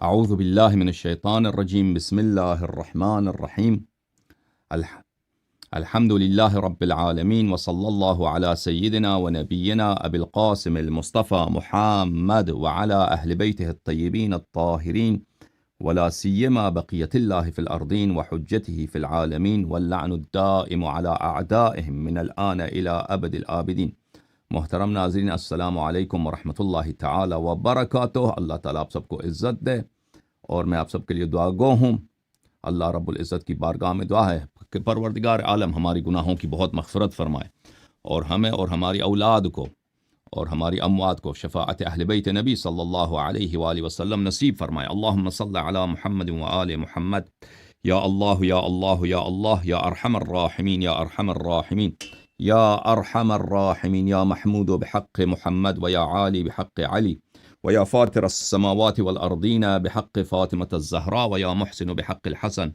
اعوذ باللہ من الشیطان الرجیم بسم اللہ الرحمن الرحیم الحمد للہ رب العالمین وصلی اللہ علی سیدنا ونبینا ابی القاسم المصطفى محمد وعلى اہل بیتہ الطیبین الطاہرین ولا سیما بقیت اللہ فی الارضین وحجتہ فی العالمین واللعن الدائم علی اعدائهم من الآن الى ابد الآبدین۔ محترم ناظرین، السلام علیکم ورحمۃ اللہ تعالی وبرکاتہ۔ اللہ تعالیٰ آپ سب کو عزت دے اور میں آپ سب کے لیے دعا گو ہوں۔ اللہ رب العزت کی بارگاہ میں دعا ہے کہ پروردگار عالم ہماری گناہوں کی بہت مغفرت فرمائے اور ہمیں اور ہماری اولاد کو اور ہماری اموات کو شفاعت اہل بیت نبی صلی اللہ علیہ وآلہ وسلم نصیب فرمائے۔ اللہم صلی علی محمد وآل محمد۔ یا اللہ یا اللہ یا اللہ یا ارحم الراحمین یا ارحم الراحمین یا ارحم الراحمین یا محمود بحق محمد ویا عالی بحق علی ویا فاطر السماوات والارضین بحق فاطمة الزہراء ویا محسن بحق الحسن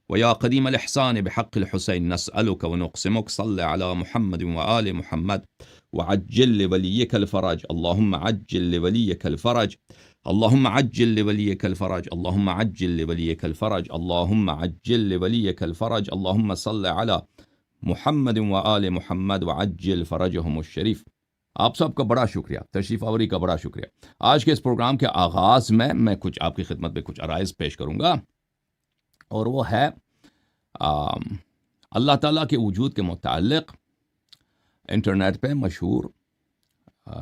ویا قدیم الاحسان بحق الحسین نسألک ونقسمک صلی علی محمد وآل محمد وعجل لولیک الفرج۔ اللہم عجل لولیک الفرج، اللہم عجل لولیک الفرج، اللہم عجل لولیک الفرج، اللہم عجل لولیک الفرج، اللہم صلی علی محمد وآل محمد وعجل فرجہم الشریف۔ آپ سب کا بڑا شکریہ، تشریف آوری کا بڑا شکریہ۔ آج کے اس پروگرام کے آغاز میں کچھ آپ کی خدمت میں کچھ عرائض پیش کروں گا، اور وہ ہے اللہ تعالیٰ کے وجود کے متعلق انٹرنیٹ پہ مشہور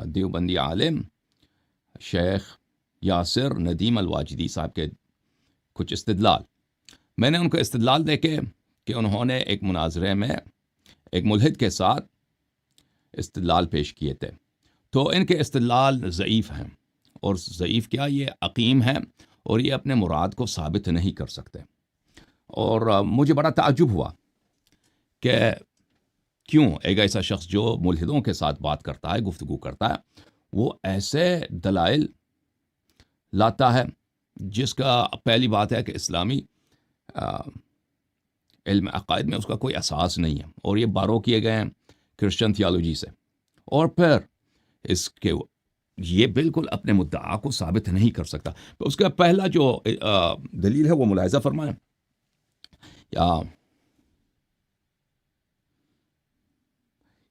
دیوبندی عالم شیخ یاسر ندیم الواجدی صاحب کے کچھ استدلال۔ میں نے ان کو استدلال دیکھے کہ انہوں نے ایک مناظرے میں ایک ملحد کے ساتھ استدلال پیش کیے تھے، تو ان کے استدلال ضعیف ہیں، اور ضعیف کیا، یہ عقیم ہیں اور یہ اپنے مراد کو ثابت نہیں کر سکتے۔ اور مجھے بڑا تعجب ہوا کہ کیوں ایک ایسا شخص جو ملحدوں کے ساتھ بات کرتا ہے، گفتگو کرتا ہے، وہ ایسے دلائل لاتا ہے جس کا پہلی بات ہے کہ اسلامی علم عقائد میں اس کا کوئی اساس نہیں ہے، اور یہ بارو کیے گئے ہیں کرسچن تھیالوجی سے، اور پھر اس کے یہ بالکل اپنے مدعا کو ثابت نہیں کر سکتا۔ تو اس کا پہلا جو دلیل ہے وہ ملاحظہ فرمائیں۔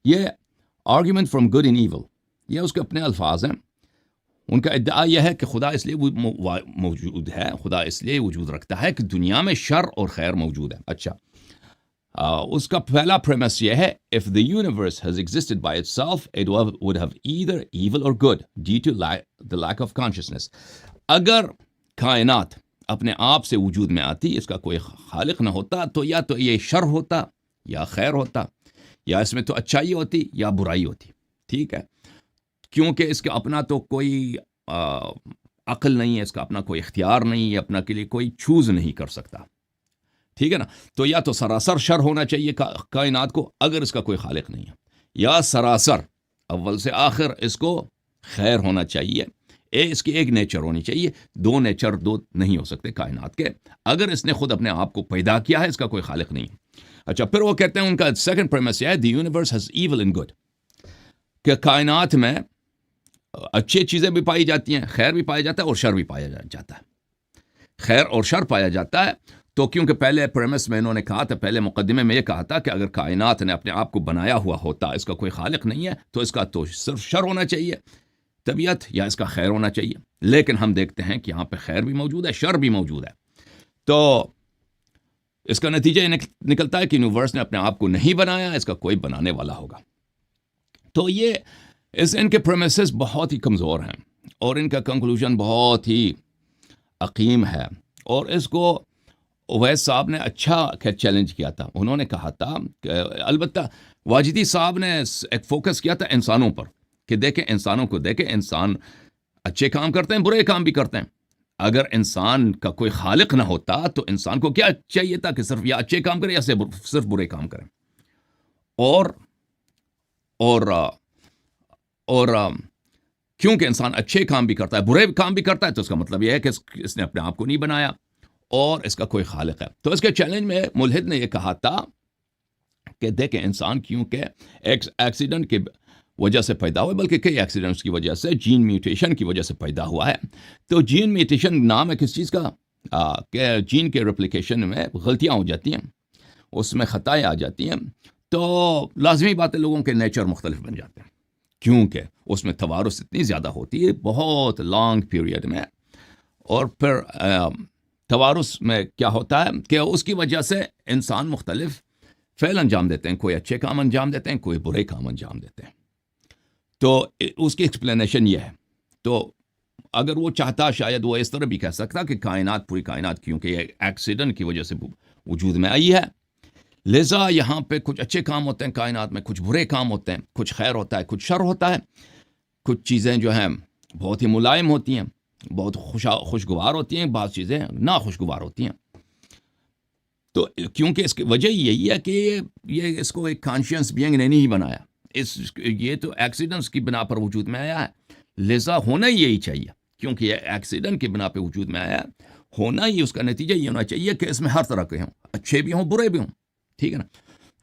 یہ argument from good and evil, یہ اس کے اپنے الفاظ ہیں۔ ان کا ادعا یہ ہے کہ خدا اس لیے موجود ہے، خدا اس لیے وجود رکھتا ہے کہ دنیا میں شر اور خیر موجود ہے۔ اچھا، اس کا پہلا پریمس یہ ہے if the universe has existed by itself it would have either evil or good due to the lack of consciousness۔ اگر کائنات اپنے آپ سے وجود میں آتی، اس کا کوئی خالق نہ ہوتا، تو یا تو یہ شر ہوتا یا خیر ہوتا، یا اس میں تو اچھائی ہوتی یا برائی ہوتی۔ ٹھیک ہے، کیونکہ اس کا اپنا تو کوئی عقل نہیں ہے، اس کا اپنا کوئی اختیار نہیں ہے، اپنا کے لیے کوئی چوز نہیں کر سکتا۔ ٹھیک ہے نا، تو یا تو سراسر شر ہونا چاہیے کائنات کو اگر اس کا کوئی خالق نہیں ہے، یا سراسر اول سے آخر اس کو خیر ہونا چاہیے، اس کی ایک نیچر ہونی چاہیے۔ دو نیچر دو نہیں ہو سکتے کائنات کے، اگر اس نے خود اپنے آپ کو پیدا کیا ہے، اس کا کوئی خالق نہیں ہے۔ اچھا، پھر وہ کہتے ہیں ان کا سیکنڈ پریمس یہ ہے the universe has evil and good, کہ کائنات میں اچھی چیزیں بھی پائی جاتی ہیں، خیر بھی پایا جاتا ہے اور شر بھی پایا جاتا ہے، خیر اور شر پایا جاتا ہے۔ تو کیونکہ پہلے پریمس میں انہوں نے کہا تھا، پہلے مقدمے میں یہ کہا تھا کہ اگر کائنات نے اپنے آپ کو بنایا ہوا ہوتا، اس کا کوئی خالق نہیں ہے، تو اس کا تو صرف شر ہونا چاہیے طبیعت، یا اس کا خیر ہونا چاہیے۔ لیکن ہم دیکھتے ہیں کہ یہاں پہ خیر بھی موجود ہے، شر بھی موجود ہے، تو اس کا نتیجہ یہ نکلتا ہے کہ یونیورس نے اپنے آپ کو نہیں بنایا، اس کا کوئی بنانے والا ہوگا۔ تو یہ ان کے پریمیسز بہت ہی کمزور ہیں، اور ان کا کنکلوژن بہت ہی عقیم ہے، اور اس کو اویس صاحب نے اچھا چیلنج کیا تھا۔ انہوں نے کہا تھا کہ البتہ واجدی صاحب نے ایک فوکس کیا تھا انسانوں پر، کہ دیکھیں انسانوں کو، دیکھیں انسان اچھے کام کرتے ہیں، برے کام بھی کرتے ہیں۔ اگر انسان کا کوئی خالق نہ ہوتا تو انسان کو کیا چاہیے تھا کہ صرف یا اچھے کام کرے یا صرف برے کام کریں، اور کیونکہ انسان اچھے کام بھی کرتا ہے، برے کام بھی کرتا ہے، تو اس کا مطلب یہ ہے کہ اس نے اپنے آپ کو نہیں بنایا اور اس کا کوئی خالق ہے۔ تو اس کے چیلنج میں ملحد نے یہ کہا تھا کہ دیکھیں انسان کیونکہ ایکسیڈنٹ کے وجہ سے پیدا ہوا ہے، بلکہ کئی ایکسیڈنٹس کی وجہ سے، جین میوٹیشن کی وجہ سے پیدا ہوا ہے۔ تو جین میوٹیشن نام ہے کس چیز کا؟ کہ جین کے ریپلیکیشن میں غلطیاں ہو جاتی ہیں، اس میں خطائیں آ جاتی ہیں، تو لازمی بات ہے لوگوں کے نیچر مختلف بن جاتے ہیں، کیونکہ اس میں توارث اتنی زیادہ ہوتی ہے بہت لانگ پیریڈ میں، اور پھر توارث میں کیا ہوتا ہے کہ اس کی وجہ سے انسان مختلف فعل انجام دیتے ہیں، کوئی اچھے کام انجام دیتے ہیں، کوئی برے کام انجام دیتے ہیں۔ تو اس کی ایکسپلینیشن یہ ہے۔ تو اگر وہ چاہتا شاید وہ اس طرح بھی کہہ سکتا کہ کائنات، پوری کائنات کیونکہ یہ ایکسیڈنٹ کی وجہ سے وجود میں آئی ہے، لہذا یہاں پہ کچھ اچھے کام ہوتے ہیں کائنات میں، کچھ برے کام ہوتے ہیں، کچھ خیر ہوتا ہے، کچھ شر ہوتا ہے، کچھ چیزیں جو ہیں بہت ہی ملائم ہوتی ہیں، بہت خوشگوار ہوتی ہیں، بعض چیزیں ناخوشگوار ہوتی ہیں۔ تو کیونکہ اس کی وجہ یہی ہے کہ یہ اس کو ایک کانشینس بینگ نے نہیں بنایا، یہ تو ایکسیڈنٹس کی بنا پر وجود میں آیا ہے، لہذا ہونا یہی چاہیے، کیونکہ یہ ایکسیڈنٹ کی بنا پہ وجود میں آیا ہے، ہونا ہی اس کا نتیجہ یہ ہونا چاہیے کہ اس میں ہر طرح کے ہوں، اچھے بھی ہوں، برے بھی ہوں، ٹھیک ہے نا۔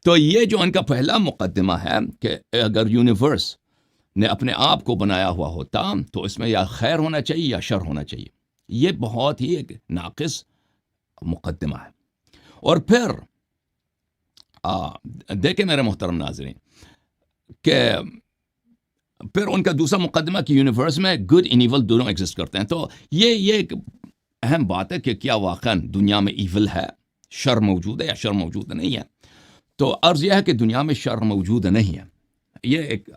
تو یہ جو ان کا پہلا مقدمہ ہے کہ اگر یونیورس نے اپنے آپ کو بنایا ہوا ہوتا تو اس میں یا خیر ہونا چاہیے یا شر ہونا چاہیے، یہ بہت ہی ایک ناقص مقدمہ ہے۔ اور پھر دیکھیں میرے محترم ناظرین کہ پھر ان کا دوسرا مقدمہ کہ یونیورس میں گڈ اینڈ ایول دونوں ایگزسٹ کرتے ہیں۔ تو یہ ایک اہم بات ہے کہ کیا واقعا دنیا میں ایول ہے، شر موجود ہے یا شر موجود نہیں ہے؟ تو عرض یہ ہے کہ دنیا میں شر موجود نہیں ہے۔ یہ ایک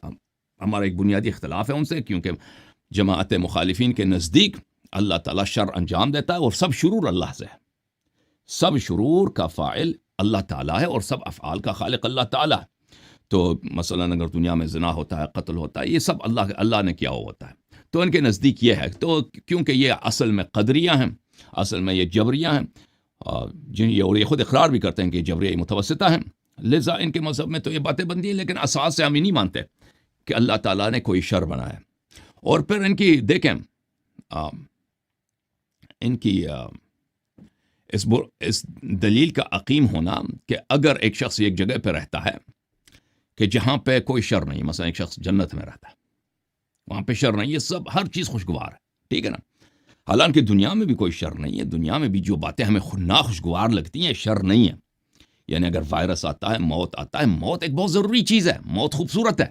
ہمارا ایک بنیادی اختلاف ہے ان سے، کیونکہ جماعت مخالفین کے نزدیک اللہ تعالیٰ شر انجام دیتا ہے اور سب شرور اللہ سے ہے، سب شرور کا فاعل اللہ تعالیٰ ہے اور سب افعال کا خالق اللہ تعالیٰ ہے۔ تو مثلا اگر دنیا میں زنا ہوتا ہے، قتل ہوتا ہے، یہ سب اللہ نے کیا ہوتا ہے۔ تو ان کے نزدیک یہ ہے، تو کیونکہ یہ اصل میں قدریہ ہیں، اصل میں یہ جبریہ ہیں، اور یہ خود اقرار بھی کرتے ہیں کہ جبریہ متوسطہ ہیں، لذا ان کے مذہب میں تو یہ باتیں بنتی ہیں، لیکن اساس سے ہم ہی نہیں مانتے کہ اللہ تعالیٰ نے کوئی شر بنایا۔ اور پھر ان کی دیکھیں ان کی اس دلیل کا عقیم ہونا کہ اگر ایک شخص ایک جگہ پہ رہتا ہے کہ جہاں پہ کوئی شر نہیں، مثلا ایک شخص جنت میں رہتا ہے، وہاں پہ شر نہیں ہے، سب ہر چیز خوشگوار ہے، ٹھیک ہے نا۔ حالانکہ دنیا میں بھی کوئی شر نہیں ہے، دنیا میں بھی جو باتیں ہمیں ناخوشگوار لگتی ہیں شر نہیں ہے۔ یعنی اگر وائرس آتا ہے، موت آتا ہے، موت ایک بہت ضروری چیز ہے، موت خوبصورت ہے،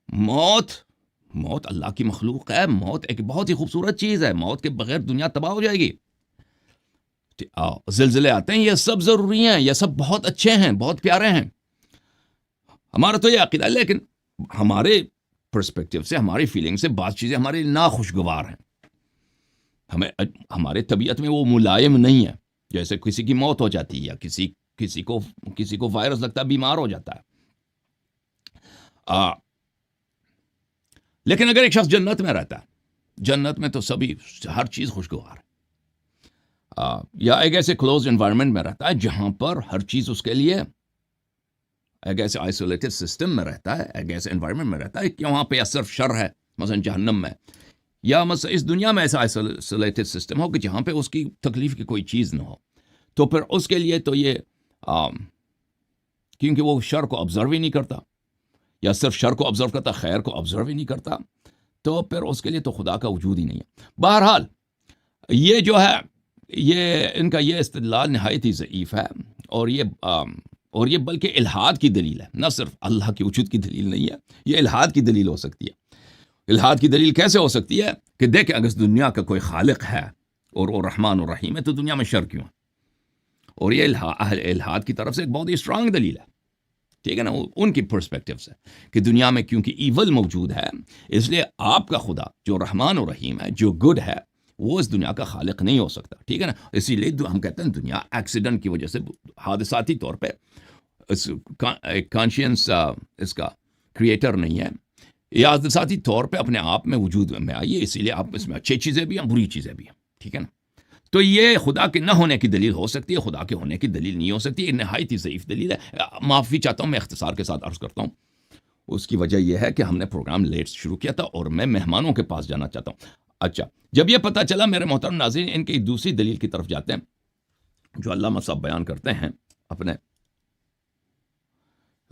موت اللہ کی مخلوق ہے، موت ایک بہت ہی خوبصورت چیز ہے، موت کے بغیر دنیا تباہ ہو جائے گی۔ زلزلے آتے ہیں، یہ سب ضروری ہیں، یہ سب بہت اچھے ہیں، بہت پیارے ہیں، ہمارا تو یہ عقیدہ ہے، لیکن ہمارے پرسپیکٹیو سے، ہماری فیلنگ سے بعض چیزیں ہمارے ناخوشگوار ہیں، ہمارے طبیعت میں وہ ملائم نہیں ہے، جیسے کسی کی موت ہو جاتی ہے یا کسی کو وائرس لگتا ہے، بیمار ہو جاتا ہے۔ لیکن اگر ایک شخص جنت میں رہتا ہے، جنت میں تو ہر چیز خوشگوار ہے، یا ایک ایسے کلوز انوائرمنٹ میں رہتا ہے جہاں پر ہر چیز اس کے لیے، ایک ایسے آئسولیٹڈ سسٹم میں رہتا ہے، ایک ایسے انوائرمنٹ میں رہتا ہے کہ وہاں پہ صرف شر ہے، مثلا جہنم میں، یا مثلا اس دنیا میں ایسا آئسولیٹڈ سسٹم ہو کہ جہاں پہ اس کی تکلیف کی کوئی چیز نہ ہو، تو پھر اس کے لیے تو یہ کیونکہ وہ شر کو آبزرو ہی نہیں کرتا، یا صرف شر کو آبزرو کرتا، خیر کو آبزرو ہی نہیں کرتا، تو پھر اس کے لیے تو خدا کا وجود ہی نہیں ہے۔ بہرحال یہ جو ہے، یہ ان کا یہ استدلال نہایت ہی ضعیف ہے، اور یہ بلکہ الحاد کی دلیل ہے، نہ صرف اللہ کے وجود کی دلیل نہیں ہے، یہ الحاد کی دلیل ہو سکتی ہے۔ الحاد کی دلیل کیسے ہو سکتی ہے کہ دیکھیں اگر اس دنیا کا کوئی خالق ہے اور وہ رحمان اور رحیم ہے تو دنیا میں شر کیوں ہے؟ اور یہ الحاد کی طرف سے ایک بہت ہی اسٹرانگ دلیل ہے، ٹھیک ہے نا، ان کی پرسپیکٹیو سے کہ دنیا میں کیونکہ ایول موجود ہے، اس لیے آپ کا خدا جو رحمان و رحیم ہے، جو گڈ ہے، وہ اس دنیا کا خالق نہیں ہو سکتا، ٹھیک ہے نا۔ اسی لیے ہم کہتے ہیں دنیا ایکسیڈنٹ کی وجہ سے، حادثاتی طور پہ کانشینس اس کا کریٹر نہیں ہے، یا حادثاتی طور پہ اپنے آپ میں وجود میں آئی ہے، اسی لیے آپ اس میں اچھی چیزیں بھی ہیں، بری چیزیں بھی ہیں، ٹھیک ہے نا۔ تو یہ خدا کے نہ ہونے کی دلیل ہو سکتی ہے، خدا کے ہونے کی دلیل نہیں ہو سکتی، یہ نہایت ہی ضعیف دلیل ہے۔ معافی چاہتا ہوں، میں اختصار کے ساتھ عرض کرتا ہوں، اس کی وجہ یہ ہے کہ ہم نے پروگرام لیٹ شروع کیا تھا اور میں مہمانوں کے پاس جانا چاہتا ہوں۔ اچھا، جب یہ پتہ چلا میرے محترم ناظرین، ان کی دوسری دلیل کی طرف جاتے ہیں جو علامہ صاحب بیان کرتے ہیں اپنے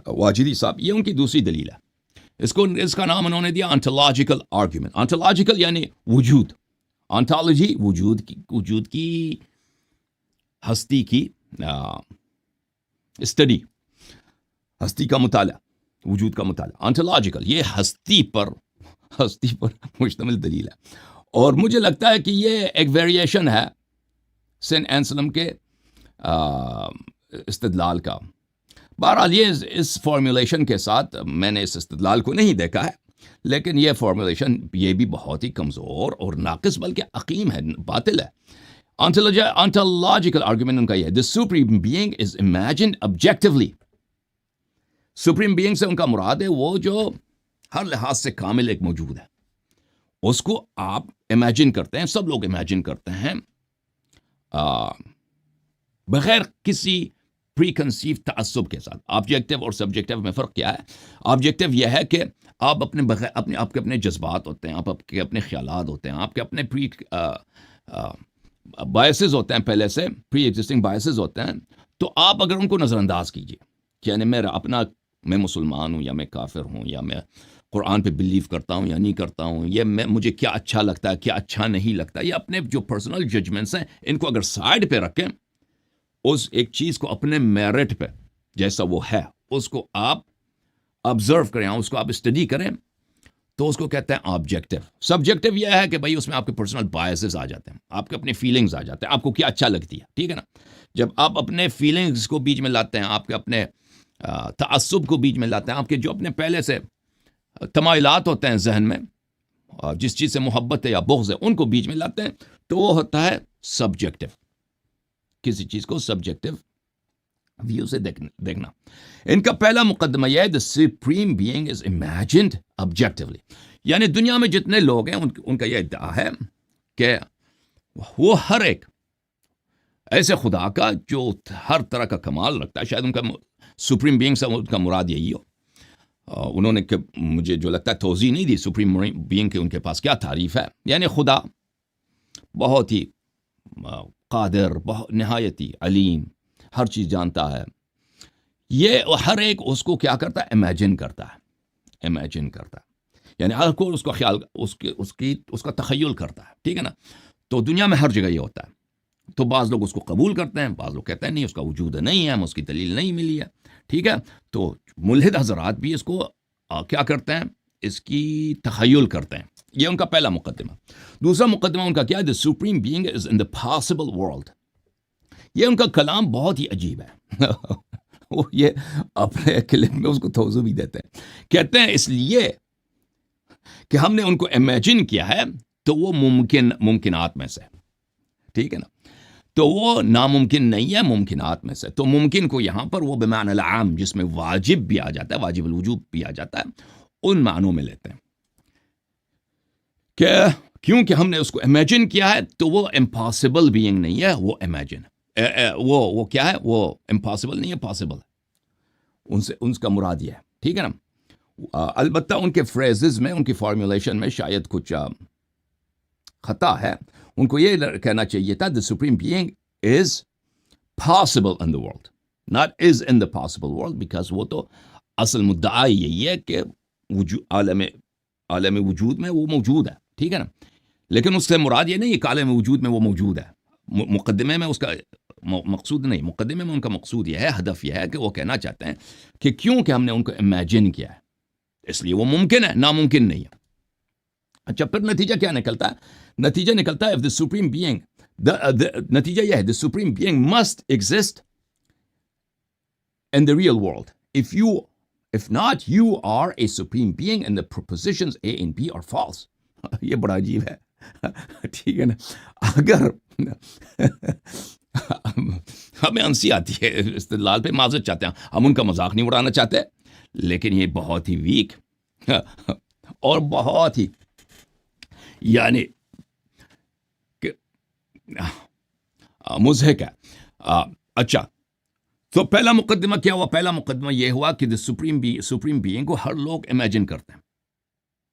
واجدی صاحب، یہ ان کی دوسری دلیل ہے اس کا نام انہوں نے دیا آنٹولوجیکل آرگیومنٹ. آنٹولوجیکل یعنی وجود، آنٹالوجی وجود کی ہستی کی اسٹڈی، ہستی کا مطالعہ، وجود کا مطالعہ. آنٹولوجیکل یہ ہستی پر مشتمل دلیل ہے. اور مجھے لگتا ہے کہ یہ ایک ویریشن ہے سینٹ اینسلم کے استدلال کا. بہرحال یہ اس فارمولیشن کے ساتھ میں نے اس استدلال کو نہیں دیکھا ہے، لیکن یہ فارمولیشن یہ بھی بہت ہی کمزور اور ناقص بلکہ عقیم ہے، باطل ہے. Ontological argument ان کا یہ ہے: The supreme being is imagined objectively. Supreme being سے ان کا مراد ہے وہ جو ہر لحاظ سے کامل ایک موجود ہے، اس کو آپ امیجن کرتے ہیں، سب لوگ امیجن کرتے ہیں بغیر کسی پری کنسیو تعصب کے ساتھ. آبجیکٹو اور سبجیکٹو میں فرق کیا ہے؟ آبجیکٹو یہ ہے کہ آپ آپ کے اپنے جذبات ہوتے ہیں، آپ کے اپنے خیالات ہوتے ہیں، آپ کے اپنے پری بائسز ہوتے ہیں، پہلے سے پری ایگزسٹنگ بائسز ہوتے ہیں. تو آپ اگر ان کو نظر انداز کیجیے کہ یعنی میں مسلمان ہوں یا میں کافر ہوں یا میں قرآن پہ بلیو کرتا ہوں یا نہیں کرتا ہوں، یہ مجھے کیا اچھا لگتا ہے کیا اچھا نہیں لگتا، یہ اپنے جو پرسنل ججمنٹس ہیں ان کو اگر سائڈ پہ رکھیں، اس ایک چیز کو اپنے میرٹ پہ جیسا وہ ہے اس کو آپ آبزرو کریں، اس کو آپ اسٹڈی کریں، تو اس کو کہتے ہیں آبجیکٹو. سبجیکٹو یہ ہے کہ بھائی اس میں آپ کے پرسنل بائسز آ جاتے ہیں، آپ کے اپنے فیلنگز آ جاتے ہیں، آپ کو کیا اچھا لگتی ہے، ٹھیک ہے نا. جب آپ اپنے فیلنگز کو بیچ میں لاتے ہیں، آپ کے اپنے تعصب کو بیچ میں لاتے ہیں، آپ کے جو اپنے پہلے سے تمائلات ہوتے ہیں ذہن میں، جس چیز سے محبت ہے یا بغض ہے، ان کو بیچ میں لاتے ہیں، تو وہ ہوتا ہے سبجیکٹو. کسی چیز کو سبجیکٹو ویو سے دیکھنا. ان کا پہلا مقدمہ یہ ہے: the supreme being is imagined objectively. یعنی دنیا میں جتنے لوگ ہیں ان کا یہ ادعا ہے کہ وہ ہر ایک ایسے خدا کا جو ہر طرح کا کمال رکھتا ہے، شاید ان کا سپریم بینگ سے ان کا مراد یہی ہو. انہوں نے مجھے جو لگتا ہے توضیح نہیں دی سپریم بینگ کے ان کے پاس کیا تعریف ہے. یعنی خدا بہت ہی قادر، بہت نہایتی علیم، ہر چیز جانتا ہے. یہ ہر ایک اس کو کیا کرتا ہے؟ امیجن کرتا ہے. یعنی ہر کوئی اس کا خیال اس کا تخیل کرتا ہے، ٹھیک ہے نا. تو دنیا میں ہر جگہ یہ ہوتا ہے. تو بعض لوگ اس کو قبول کرتے ہیں، بعض لوگ کہتے ہیں نہیں، اس کا وجود نہیں ہے، ہمیں اس کی دلیل نہیں ملی ہے، ٹھیک ہے. تو ملحد حضرات بھی اس کو کیا کرتے ہیں؟ اس کی تخیل کرتے ہیں. یہ ان کا پہلا مقدمہ. دوسرا مقدمہ ان کا کیا ہے؟ The supreme being is in the possible world. یہ ان کا کلام بہت ہی عجیب ہے. وہ یہ اپنے کلپ میں اس کو توضیح بھی دیتے ہیں. کہتے ہیں اس لیے کہ ہم نے ان کو امیجن کیا ہے تو وہ ممکنات میں سے، ٹھیک ہے نا. تو وہ ناممکن نہیں ہے، ممکنات میں سے. تو ممکن کو یہاں پر وہ بمعنی العام جس میں واجب بھی آ جاتا ہے، واجب الوجوب بھی آ جاتا ہے، ان معنوں میں لیتے ہیں کہ کیونکہ ہم نے اس کو امیجن کیا ہے تو وہ امپاسبل بینگ نہیں ہے، وہ امیجن وہ کیا ہے؟ وہ امپاسبل نہیں ہے، پاسبل ہے. ان کا مراد یہ ہے، ٹھیک ہے نا. البتہ ان کے فریزز میں، ان کی فارمولیشن میں شاید کچھ خطا ہے. ان کو یہ کہنا چاہیے تھا the supreme being is possible in the world, not is in the possible world, because وہ تو اصل مدعا یہی ہے کہ عالم وجود میں وہ موجود ہے، ٹھیک ہے نا. لیکن اس سے مراد یہ نہیں ہے کہ عالم وجود میں وہ موجود ہے. مقدمے میں اس کا مقصود نہیں، مقدمے میں ان کا مقصود یہ ہے، ہدف یہ ہے کہ وہ کہنا چاہتے ہیں کہ کیونکہ ہم نے ان کو امیجن کیا ہے اس لیے وہ ممکن ہے، ناممکن نہیں ہے. اچھا، پھر نتیجہ کیا نکلتا ہے؟ نتیجہ نکلتا ہے if the supreme being نتیجہ یہ ہے the supreme being must exist in the real world. If not, you are a supreme being and the propositions A and B are false. یہ بڑا عجیب ہے، ٹھیک ہے نا. اگر ہمیں ہنسی آتی ہے استدلال پہ، معذرت چاہتے ہیں، ہم ان کا مذاق نہیں اڑانا چاہتے، لیکن یہ بہت ہی ویک اور بہت ہی یعنی مضحک ہے. اچھا، تو پہلا مقدمہ کیا ہوا؟ پہلا مقدمہ یہ ہوا کہ سپریم بینگ کو ہر لوگ امیجن کرتے ہیں.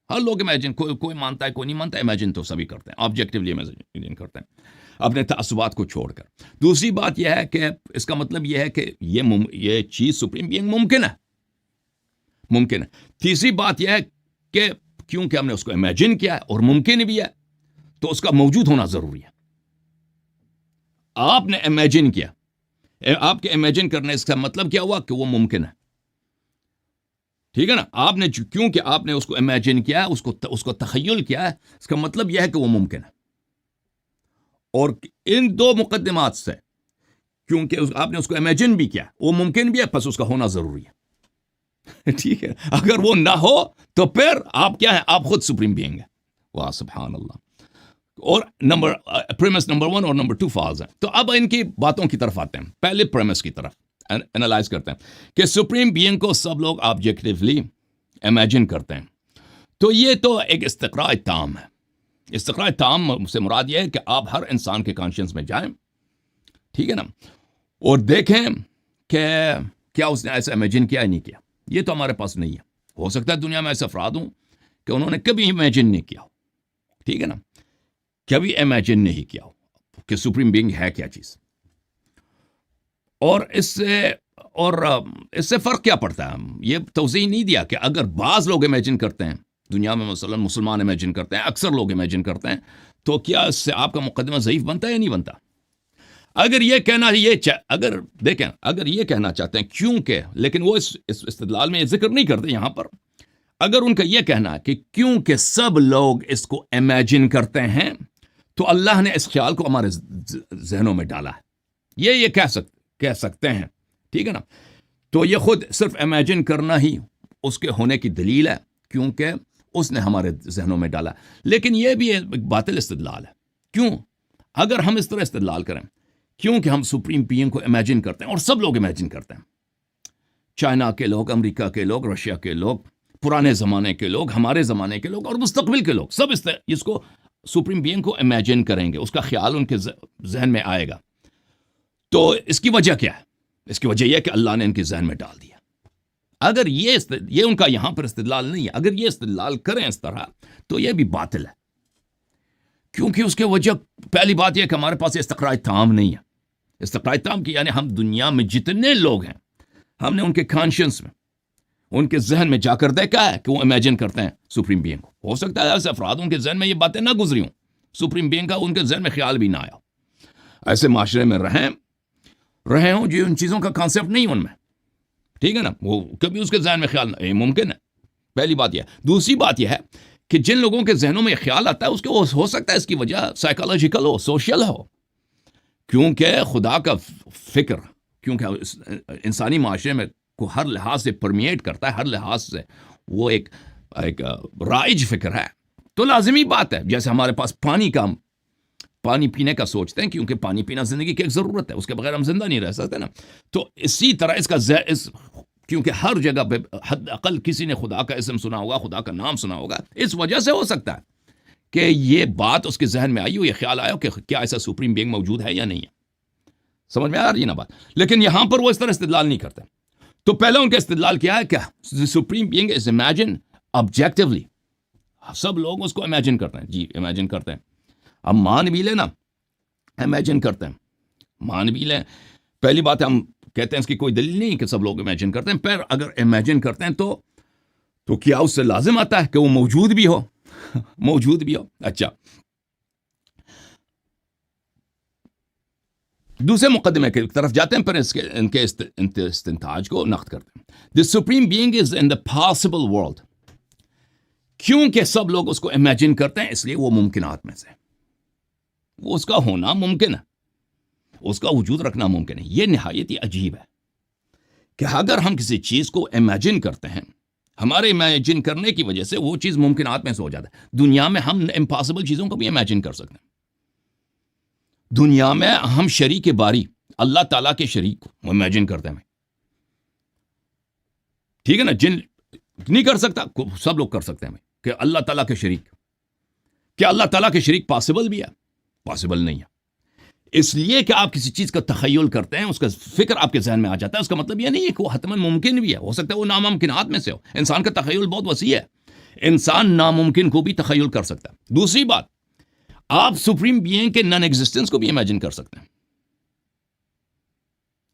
ہر لوگ امیجن، کوئی مانتا ہے کوئی نہیں مانتا، امیجن تو سبھی کرتے ہیں، آبجیکٹیولی امیجن کرتے ہیں اپنے تعصبات کو چھوڑ کر. دوسری بات یہ ہے کہ اس کا مطلب یہ ہے کہ یہ چیز سپریم بینگ ممکن ہے. ممکن ہے. تیسری بات یہ ہے کہ کیونکہ ہم نے اس کو امیجن کیا ہے اور ممکن بھی ہے تو اس کا موجود ہونا ضروری ہے. آپ نے امیجن کیا, آپ کے امیجن کرنے کا مطلب کیا ہوا کہ وہ ممکن ہے. ٹھیک ہے نا, آپ نے کیونکہ آپ نے اس کو امیجن کیا, اس کو تخیل کیا ہے, اس کا مطلب یہ ہے کہ وہ ممکن ہے. اور ان دو مقدمات سے, کیونکہ آپ نے اس کو امیجن بھی کیا, وہ ممکن بھی ہے, پس اس کا ہونا ضروری ہے. ٹھیک ہے, اگر وہ نہ ہو تو پھر آپ کیا ہے, آپ خود سپریم بینگ ہیں. واہ سبحان اللہ. اور پریمس نمبر 1 اور نمبر 2 فالز ہیں. تو اب ان کی باتوں کی طرف آتے ہیں. پہلے پریمس کی طرف انالائز کرتے ہیں کہ سپریم بینگ کو سب لوگ آبجیکٹیولی امیجن کرتے ہیں. تو یہ تو ایک استقراء تام ہے. استقراء تام سے مراد یہ ہے کہ آپ ہر انسان کے کانشنس میں جائیں, ٹھیک ہے نا, اور دیکھیں کہ کیا اس نے ایسا امیجن کیا یا نہیں کیا. یہ تو ہمارے پاس نہیں ہے. ہو سکتا ہے دنیا میں ایسے افراد ہوں کہ انہوں نے کبھی امیجن نہیں کیا ہو, ٹھیک ہے نا, کبھی امیجن نہیں کیا ہو کہ سپریم بینگ ہے کیا چیز. اور اس سے فرق کیا پڑتا ہے, یہ توضیح نہیں دیا کہ اگر بعض لوگ امیجن کرتے ہیں دنیا میں, مثلا مسلمان امیجن کرتے ہیں, اکثر لوگ امیجن کرتے ہیں, تو کیا اس سے آپ کا مقدمہ ضعیف بنتا ہے یا نہیں بنتا. اگر یہ کہنا اگر دیکھیں, اگر یہ کہنا چاہتے ہیں کیونکہ, لیکن وہ اس استدلال میں یہ ذکر نہیں کرتے یہاں پر, اگر ان کا یہ کہنا ہے کہ کیونکہ سب لوگ اس کو امیجن کرتے ہیں تو اللہ نے اس خیال کو ہمارے ذہنوں میں ڈالا ہے, یہ کہہ سکتے ہیں, ٹھیک ہے نا. تو یہ خود صرف امیجن کرنا ہی اس کے ہونے کی دلیل ہے, کیونکہ اس نے ہمارے ذہنوں میں ڈالا. لیکن یہ بھی ایک باطل استدلال ہے. کیوں؟ اگر ہم اس طرح استدلال کریں کیونکہ ہم سپریم بینگ کو امیجن کرتے ہیں, اور سب لوگ امیجن کرتے ہیں, چائنا کے لوگ, امریکہ کے لوگ, رشیا کے لوگ, پرانے زمانے کے لوگ, ہمارے زمانے کے لوگ اور مستقبل کے لوگ, سب اس کو سپریم بینگ کو امیجن کریں گے, اس کا خیال ان کے ذہن میں آئے گا. تو اس کی وجہ کیا ہے؟ اس کی وجہ یہ ہے کہ اللہ نے ان کے ذہن میں ڈال دیا. اگر یہ ان کا یہاں پر استدلال نہیں ہے, اگر یہ استدلال کریں اس طرح تو یہ بھی باطل ہے, کیونکہ اس کے وجہ پہلی بات یہ کہ ہمارے پاس استقراء تام نہیں ہے. استقراء تام کی یعنی ہم دنیا میں جتنے لوگ ہیں, ہم نے ان کے کانشنس میں, ان کے ذہن میں جا کر دیکھا ہے کہ وہ امیجن کرتے ہیں سپریم بینگ کو. ہو سکتا ہے ایسے افراد ان کے ذہن میں یہ باتیں نہ گزری ہوں, سپریم بینگ کا ان کے ذہن میں خیال بھی نہ آیا. ایسے معاشرے میں رہے ہوں جو ان چیزوں کا کانسیپٹ نہیں ان میں, ٹھیک ہے نا, وہ کبھی اس کے ذہن میں خیال نہیں, ممکن ہے. پہلی بات یہ ہے. دوسری بات یہ ہے کہ جن لوگوں کے ذہنوں میں خیال آتا ہے اس کے ہو سکتا ہے اس کی وجہ سائیکالوجیکل ہو, سوشل ہو, کیونکہ خدا کا فکر, کیونکہ انسانی معاشرے میں کو ہر لحاظ سے پرمیٹ کرتا ہے, ہر لحاظ سے وہ ایک رائج فکر ہے. تو لازمی بات ہے, جیسے ہمارے پاس پانی پینے کا سوچتے ہیں, کیونکہ پانی پینا زندگی کی ایک ضرورت ہے, اس کے بغیر ہم زندہ نہیں رہ سکتے نا. تو اسی طرح اس کا کیونکہ ہر جگہ پہ حد اقل کسی نے خدا کا اسم سنا ہوگا, خدا کا نام سنا ہوگا, اس وجہ سے ہو سکتا ہے کہ یہ بات اس کے ذہن میں آئی ہو, یہ خیال آیا ہو کہ کیا ایسا سپریم بینگ موجود ہے یا نہیں ہے. سمجھ میں آ رہی ہے نا بات. لیکن یہاں پر وہ اس طرح استدلال نہیں کرتے. تو پہلا ان کا استدلال کیا ہے, کہ supreme being is imagine objectively, سب لوگ اس کو امیجن کرتے ہیں. جی امیجن کرتے ہیں. اب مان بھی لیں نا, امیجن کرتے ہیں, مان بھی لیں. پہلی بات ہے ہم کہتے ہیں اس کی کوئی دلیل نہیں کہ سب لوگ امیجن کرتے ہیں, پر اگر امیجن کرتے ہیں تو کیا اس سے لازم آتا ہے کہ وہ موجود بھی ہو؟ موجود بھی ہو. اچھا, دوسرے مقدمے کی طرف جاتے ہیں, پر ان کے استنتاج کو نقد کرتے ہیں. The supreme being is in the possible world. کیونکہ سب لوگ اس کو امیجن کرتے ہیں, اس لیے وہ ممکنات میں سے, وہ اس کا ہونا ممکن ہے, اس کا وجود رکھنا ممکن ہے. یہ نہایت ہی عجیب ہے کہ اگر ہم کسی چیز کو امیجن کرتے ہیں, ہمارے امیجن کرنے کی وجہ سے وہ چیز ممکنات میں سے ہو جاتا ہے. دنیا میں ہم امپاسبل چیزوں کو بھی امیجن کر سکتے ہیں. دنیا میں ہم شریک باری, اللہ تعالیٰ کے شریک کو امیجن کرتے ہیں, ٹھیک ہے نا. جن نہیں کر سکتا, سب لوگ کر سکتے ہیں کہ اللہ تعالیٰ کے شریک. کیا اللہ تعالیٰ کے شریک پاسبل بھی ہے؟ پاسبل نہیں ہے. اس لیے کہ آپ کسی چیز کا تخیل کرتے ہیں, اس کا فکر آپ کے ذہن میں آ جاتا ہے, اس کا مطلب یہ نہیں ہے کہ وہ حتماً ممکن بھی ہے. ہو سکتا ہے وہ ناممکنات میں سے ہو. انسان کا تخیل بہت وسیع ہے, انسان ناممکن کو بھی تخیل کر سکتا ہے. دوسری بات, آپ سپریم بینگ کے نان ایگزسٹنس کو بھی امیجن کر سکتے ہیں,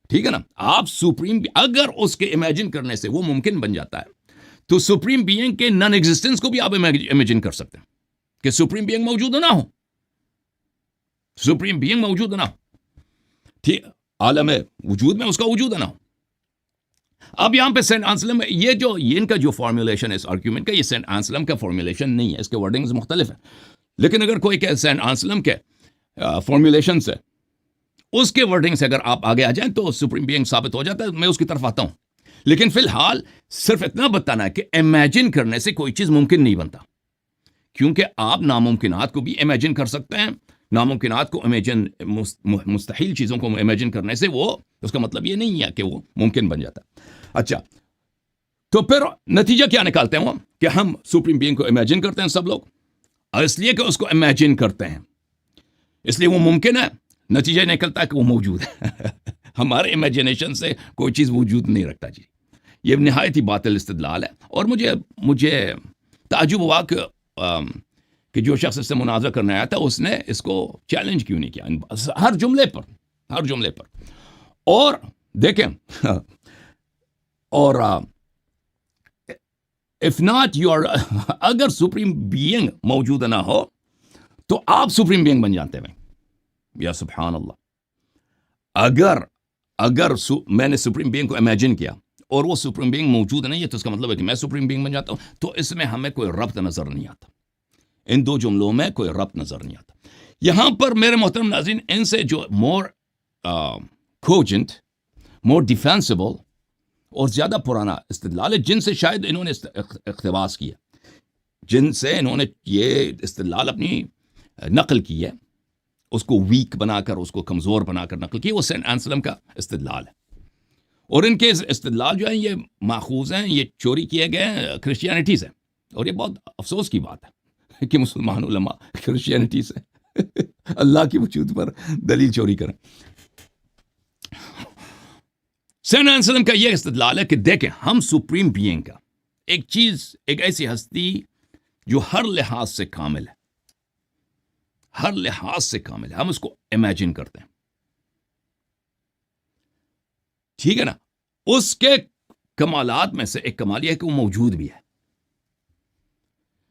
ٹھیک ہے نا. آپ سپریم, اگر اس کے امیجن کرنے سے وہ ممکن بن جاتا ہے تو سپریم بینگ کے نان ایگزسٹنس کو بھی آپ امیجن کر سکتے ہیں کہ سپریم بینگ موجود نہ ہو، سپریم بینگ موجود نہ ہو، ٹھیک، عالم وجود میں اس کا وجود نہ ہو. اب یہاں پہ سینٹ آنسلم یہ ان کا جو فارمولیشن ہے اس آرگیومنٹ کا، یہ سینٹ آنسلم کا فارمولیشن نہیں ہے، اس کے ورڈنگز مختلف ہیں. لیکن اگر کوئی کہ سینٹ آنسلم کے فارمولیشن سے، اس کے ورڈنگ سے اگر آپ آگے آ جائیں تو سپریم بینگ ثابت ہو جاتا ہے. میں اس کی طرف آتا ہوں، لیکن فی الحال صرف اتنا بتانا ہے کہ امیجن کرنے سے کوئی چیز ممکن نہیں بنتا، کیونکہ آپ ناممکنات کو بھی امیجن کر سکتے ہیں. ناممکنات کو امیجن، مستحیل چیزوں کو امیجن کرنے سے وہ اس کا مطلب یہ نہیں ہے کہ وہ ممکن بن جاتا. اچھا، تو پھر نتیجہ کیا نکالتے ہیں وہ کہ ہم سپریم بینگ کو امیجن کرتے ہیں سب لوگ، اور اس لیے کہ اس کو امیجن کرتے ہیں اس لیے وہ ممکن ہے. نتیجہ نکلتا ہے کہ وہ موجود ہے. ہمارے امیجنیشن سے کوئی چیز وجود نہیں رکھتا. جی یہ نہایت ہی باطل استدلال ہے، اور مجھے تعجب ہوا کہ جو شخص اس سے مناظرہ کرنے آیا تھا اس نے اس کو چیلنج کیوں نہیں کیا ہر جملے پر. اور دیکھیں اور اف ناٹ یور اگر سپریم بینگ موجود نہ ہو تو آپ سپریم بینگ بن جاتے ہیں. یا سبحان اللہ، اگر میں نے سپریم بینگ کو امیجن کیا اور وہ سپریم بینگ موجود نہیں ہے تو اس کا مطلب ہے کہ میں سپریم بینگ بن جاتا ہوں. تو اس میں ہمیں کوئی ربط نظر نہیں آتا، ان دو جملوں میں کوئی ربط نظر نہیں آتا. یہاں پر میرے محترم ناظرین، ان سے جو مور کوجنٹ، مور ڈیفینسبل اور زیادہ پرانا استدلال ہے، جن سے شاید انہوں نے اقتباس کیا، جن سے انہوں نے یہ استدلال اپنی نقل کی ہے، اس کو ویک بنا کر، اس کو کمزور بنا کر نقل کی، وہ سینٹ آنسلم کا استدلال ہے. اور ان کے استدلال جو ہیں یہ ماخوذ ہیں، یہ چوری کیے گئے ہیں کرسچینٹی سے. اور یہ بہت افسوس کی بات ہے کہ مسلمان علماء کرسچینٹی سے اللہ کی وجود پر دلیل چوری کریں. سینٹ آنسلم کا یہ استدلال ہے کہ دیکھیں، ہم سپریم بینگ کا ایک چیز، ایک ایسی ہستی جو ہر لحاظ سے کامل ہے، ہر لحاظ سے کامل ہے، ہم اس کو امیجن کرتے ہیں، ٹھیک ہے نا. اس کے کمالات میں سے ایک کمال یہ ہے کہ وہ موجود بھی ہے.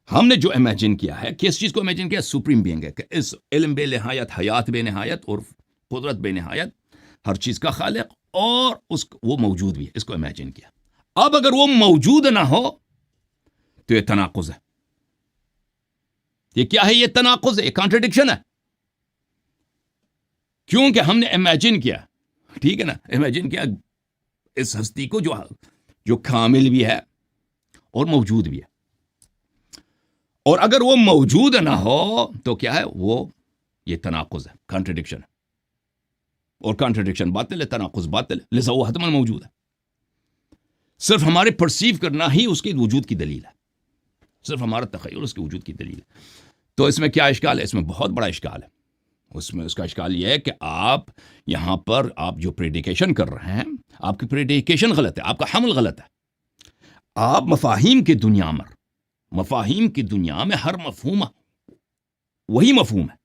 ہم نے جو امیجن کیا ہے، کس چیز کو امیجن کیا؟ سپریم بینگ ہے، کہ اس علم بے نہایت، حیات بے نہایت اور قدرت بے نہایت، ہر چیز کا خالق، اور وہ موجود بھی ہے، اس کو امیجن کیا. اب اگر وہ موجود نہ ہو تو یہ تناقض ہے. یہ کیا ہے؟ یہ تناقض ہے، یہ کانٹرڈکشن ہے. کیونکہ ہم نے امیجن کیا، ٹھیک ہے نا، امیجن کیا اس ہستی کو جو کامل بھی ہے اور موجود بھی ہے. اور اگر وہ موجود نہ ہو تو کیا ہے؟ وہ یہ تناقض ہے، کانٹرڈکشن ہے. اور کانٹرڈکشن باطل ہے، تناقض باطل ہے، لذا وہ حتماً موجود ہے. صرف ہمارے پرسیو کرنا ہی اس کے وجود کی دلیل ہے، صرف ہمارا تخیل اس کے وجود کی دلیل ہے. تو اس میں کیا اشکال ہے؟ اس میں بہت بڑا اشکال ہے. اس کا اشکال یہ ہے کہ آپ یہاں پر آپ جو پریڈیکیشن کر رہے ہیں، آپ کی پریڈیکیشن غلط ہے، آپ کا حمل غلط ہے. آپ مفاہیم کی دنیا میں ہر مفہوم وہی مفہوم ہے،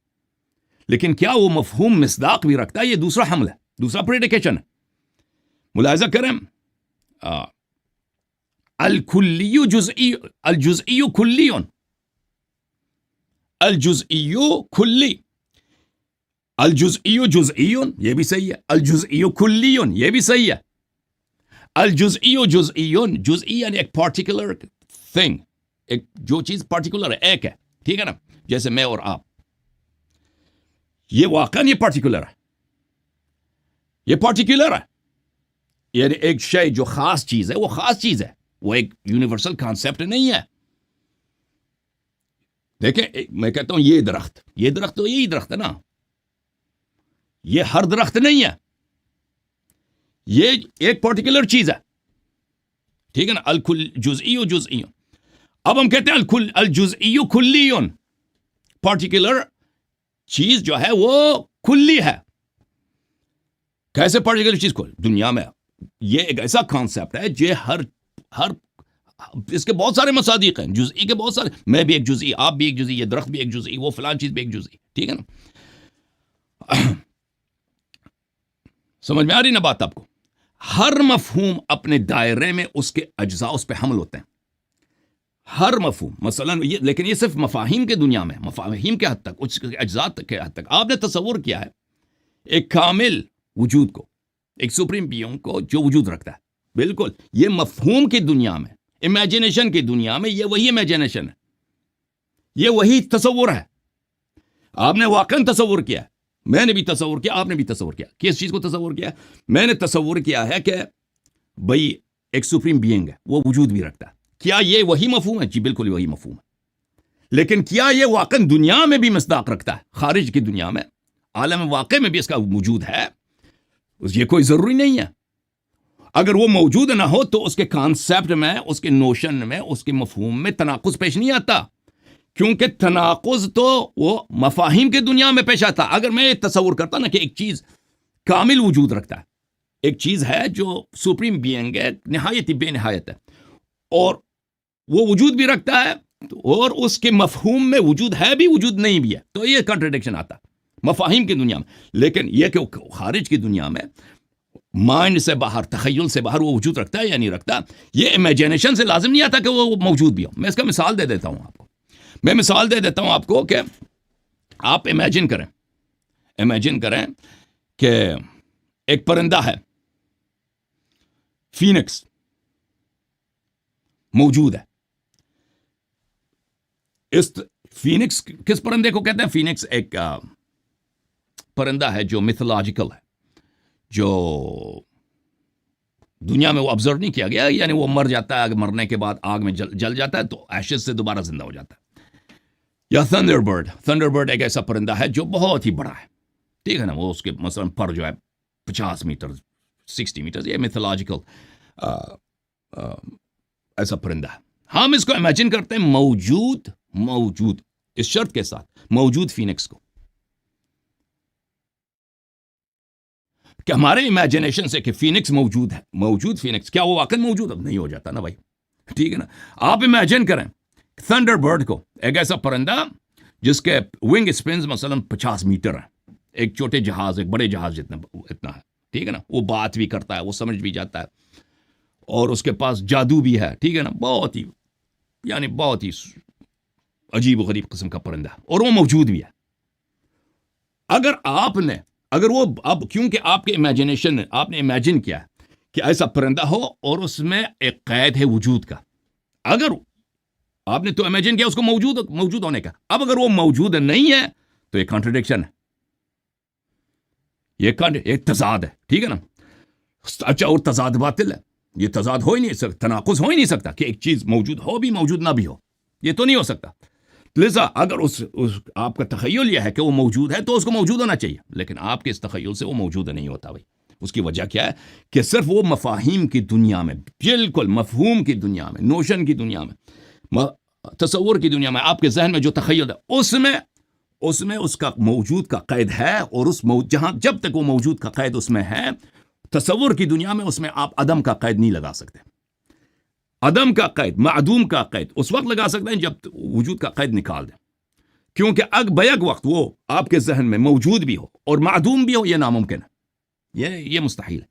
لیکن کیا وہ مفہوم مصداق بھی رکھتا ہے؟ یہ دوسرا حمل ہے، دوسرا پریڈیکیشن ہے. ملاحظہ کریں، الکلی جزئی، الجزئی کلی، الجزئی کلی، الجزئی جزئی یہ بھی صحیح ہے، الجزئی کلی یہ بھی صحیح ہے. الجزئی جزئی، جزئی یعنی ایک پارٹیکولر تھنگ، ایک جو چیز پارٹیکولر ہے، ایک ہے، ٹھیک ہے نا. جیسے میں اور آپ، یہ واقعاً یہ پارٹیکولر ہے، یہ پارٹیکولر ہے. یعنی ایک شے جو خاص چیز ہے وہ خاص چیز ہے، وہ ایک یونیورسل کانسیپٹ نہیں ہے. دیکھیں، میں کہتا ہوں یہ درخت تو یہی درخت ہے نا، یہ ہر درخت نہیں ہے، یہ ایک پارٹیکولر چیز ہے، ٹھیک ہے نا. الکل جزئی جزئی. اب ہم کہتے ہیں الجزئی کلی، پارٹیکولر چیز جو ہے وہ کلی ہے. کیسے پارٹیکولر چیز کو؟ دنیا میں یہ ایک ایسا کانسیپٹ ہے جو ہر اس کے بہت سارے مصادیق ہیں، جزئی کے بہت سارے. میں بھی ایک جزئی، آپ بھی ایک جزئی، یہ درخت بھی ایک جزئی، وہ فلان چیز بھی ایک جزئی، ٹھیک ہے نا. سمجھ میں آ رہی نا بات آپ کو؟ ہر مفہوم اپنے دائرے میں اس کے اجزاء اس پہ حمل ہوتے ہیں. ہر مفہوم مثلا لیکن یہ صرف مفاہیم کے دنیا میں، مفاہیم کے حد تک، اس کے اجزاء کے حد تک آپ نے تصور کیا ہے ایک کامل وجود کو، ایک سپریم بینگ کو جو وجود رکھتا ہے. بالکل یہ مفہوم کی دنیا میں، امیجنیشن کی دنیا میں، یہ وہی امیجنیشن ہے، یہ وہی تصور ہے. آپ نے واقعاً تصور کیا ہے، میں نے بھی تصور کیا، آپ نے بھی تصور کیا. کس چیز کو تصور کیا؟ میں نے تصور کیا ہے کہ بھئی ایک سپریم بینگ ہے، وہ وجود بھی رکھتا ہے. کیا یہ وہی مفہوم ہے؟ جی بالکل وہی مفہوم ہے. لیکن کیا یہ واقعاً دنیا میں بھی مصداق رکھتا ہے؟ خارج کی دنیا میں، عالم واقع میں بھی اس کا وجود ہے؟ یہ کوئی ضروری نہیں ہے. اگر وہ موجود نہ ہو تو اس کے کانسیپٹ میں، اس کے نوشن میں، اس کے مفہوم میں تناقض پیش نہیں آتا، کیونکہ تناقض تو وہ مفاہیم کے دنیا میں پیش آتا. اگر میں یہ تصور کرتا نا کہ ایک چیز کامل وجود رکھتا ہے، ایک چیز ہے جو سپریم بینگ ہے، نہایت بے نہایت ہے، اور وہ وجود بھی رکھتا ہے اور اس کے مفہوم میں وجود ہے بھی، وجود نہیں بھی ہے، تو یہ کنٹرڈکشن آتا مفاہیم کی دنیا میں. لیکن یہ کہ خارج کی دنیا میں، مائنڈ سے باہر، تخیل سے باہر وہ وجود رکھتا ہے یا نہیں رکھتا، یہ امیجنیشن سے لازم نہیں آتا کہ وہ موجود بھی ہو. میں اس کا مثال دے دیتا ہوں آپ کو. میں مثال دے دیتا ہوں آپ کو کہ آپ امیجن کریں کہ ایک پرندہ ہے، فینکس موجود ہے. اس فینکس کس پرندے کو کہتے ہیں؟ فینکس ایک پرندہ ہے جو میتھولوجیکل ہے، جو دنیا میں وہ آبزرو نہیں کیا گیا، یعنی وہ مر جاتا ہے، مرنے کے بعد آگ میں جل جاتا ہے تو ایشز سے دوبارہ زندہ ہو جاتا ہے. یا تھنڈر برڈ ایک ایسا پرندہ ہے جو بہت ہی بڑا ہے، ٹھیک ہے نا. وہ اس کے مثلا پر جو ہے 50 میٹر 60 میٹر، یہ میتھولوجیکل ایسا پرندہ ہے. ہم اس کو امیجن کرتے ہیں موجود اس شرط کے ساتھ، موجود فینکس کو، کہ ہمارے امیجنیشن سے کہ فینکس موجود ہے، موجود فینکس، کیا وہ واقعی موجود اب نہیں ہو جاتا نا بھائی، ٹھیک ہے نا. آپ امیجن کریں تھنڈر برڈ کو، ایک ایسا پرندہ جس کے ونگ اسپنز مثلا 50 میٹر ہیں، ایک چھوٹے جہاز، ایک بڑے جہاز جتنا اتنا ہے، ٹھیک ہے نا. وہ بات بھی کرتا ہے، وہ سمجھ بھی جاتا ہے، اور اس کے پاس جادو بھی ہے، ٹھیک ہے نا. بہت ہی عجیب و غریب قسم کا پرندہ، اور وہ موجود بھی ہے. اگر وہ اب کیونکہ آپ کے امیجنیشن، آپ نے امیجن کیا کہ ایسا پرندہ ہو اور اس میں ایک قید ہے وجود کا، اگر آپ نے تو امیجن کیا اس کو موجود ہونے کا، اب اگر وہ موجود نہیں ہے تو یہ کنٹرڈکشن ہے، یہ تضاد ہے، ٹھیک ہے نا. اچھا، اور تضاد باطل ہے، یہ تضاد ہو ہی نہیں سکتا، تناقض ہو ہی نہیں سکتا کہ ایک چیز موجود ہو بھی، موجود نہ بھی ہو، یہ تو نہیں ہو سکتا. لہذا اگر آپ کا تخیل یہ ہے کہ وہ موجود ہے تو اس کو موجود ہونا چاہیے، لیکن آپ کے اس تخیل سے وہ موجود نہیں ہوتا بھائی. اس کی وجہ کیا ہے کہ صرف وہ مفاہیم کی دنیا میں، بالکل مفہوم کی دنیا میں، نوشن کی دنیا میں، تصور کی دنیا میں، آپ کے ذہن میں جو تخیل ہے اس میں اس کا موجود کا قید ہے، اور جہاں جب تک وہ موجود کا قید اس میں ہے، تصور کی دنیا میں، اس میں آپ عدم کا قید نہیں لگا سکتے. عدم کا قید، معدوم کا قید اس وقت لگا سکتے ہیں جب وجود کا قید نکال دیں، کیونکہ بیک وقت وہ آپ کے ذہن میں موجود بھی ہو اور معدوم بھی ہو، یہ ناممکن ہے، یہ مستحیل ہے.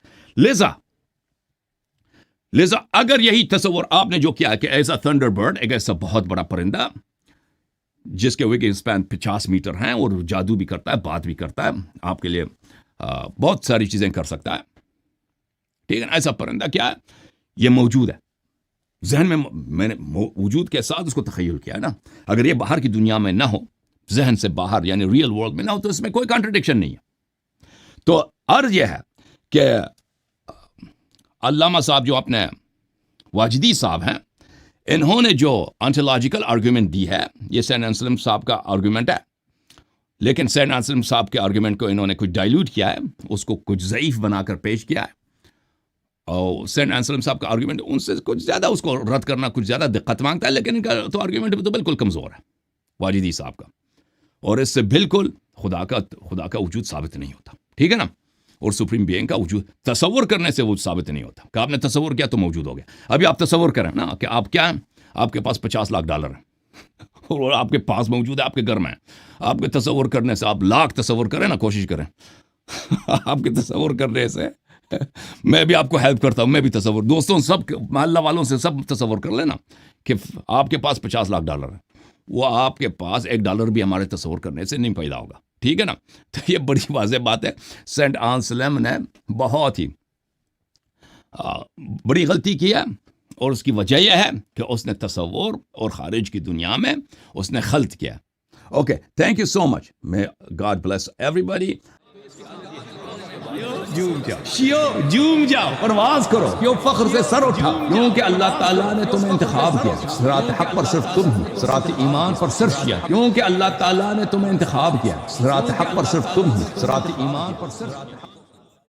لہذا اگر یہی تصور آپ نے جو کیا کہ ایسا تھنڈر برڈ، ایک ایسا بہت بڑا پرندہ جس کے ونگ اسپین 50 میٹر ہیں، اور جادو بھی کرتا ہے، بات بھی کرتا ہے، آپ کے لیے بہت ساری چیزیں کر سکتا ہے، ٹھیک ہے نا. ایسا پرندہ کیا ہے؟ یہ موجود ہے ذہن میں نے وجود کے ساتھ اس کو تخیل کیا نا. اگر یہ باہر کی دنیا میں نہ ہو، ذہن سے باہر یعنی ریئل ورلڈ میں نہ ہو، تو اس میں کوئی کنٹرڈکشن نہیں ہے. تو عرض یہ ہے کہ علامہ صاحب جو اپنے واجدی صاحب ہیں، انہوں نے جو انٹولوجیکل آرگیومنٹ دی ہے، یہ سین انسلم صاحب کا آرگیومنٹ ہے، لیکن سین انسلم صاحب کے آرگیومنٹ کو انہوں نے کچھ ڈائلیوٹ کیا ہے، اس کو کچھ ضعیف بنا کر پیش کیا ہے. اور سینٹ انسلم صاحب کا آرگیومنٹ ان سے کچھ زیادہ، اس کو رد کرنا کچھ زیادہ دقت مانگتا ہے، لیکن ان کا تو آرگیومنٹ تو بالکل کمزور ہے واجدی صاحب کا، اور اس سے بالکل خدا کا وجود ثابت نہیں ہوتا، ٹھیک ہے نا. اور سپریم بینگ کا وجود تصور کرنے سے وہ ثابت نہیں ہوتا کہ آپ نے تصور کیا تو موجود ہو گیا. ابھی آپ تصور کریں نا کہ آپ کیا ہیں، آپ کے پاس $50 لاکھ ہیں اور آپ کے پاس موجود ہے، آپ کے گھر میں. آپ کے تصور کرنے سے، آپ لاکھ تصور کریں نا، کوشش کریں آپ کے تصور کرنے سے میں بھی آپ کو ہیلپ کرتا ہوں، میں بھی تصور، دوستوں سب محلہ والوں سے سب تصور کر لینا کہ آپ کے پاس $50 ہے، وہ آپ کے پاس $1 بھی ہمارے تصور کرنے سے نہیں پیدا ہوگا، ٹھیک ہے نا؟ تو یہ بڑی واضح بات ہے۔ سینٹ آنسلم نے بہت ہی بڑی غلطی کی ہے، اور اس کی وجہ یہ ہے کہ اس نے تصور اور خارج کی دنیا میں اس نے خلط کیا۔ Okay, thank you so much, may God bless every body. جھوم جاؤ، پرواز کرو، کیوں فخر سے سر اٹھا، کیونکہ اللہ تعالیٰ نے تمہیں انتخاب کیا، صراط حق پر صرف تم ہو، صراط ایمان پر صرف کیا، کیونکہ اللہ تعالیٰ نے تمہیں انتخاب کیا، صراط حق پر صرف تم ہو، صراط ایمان پر صرف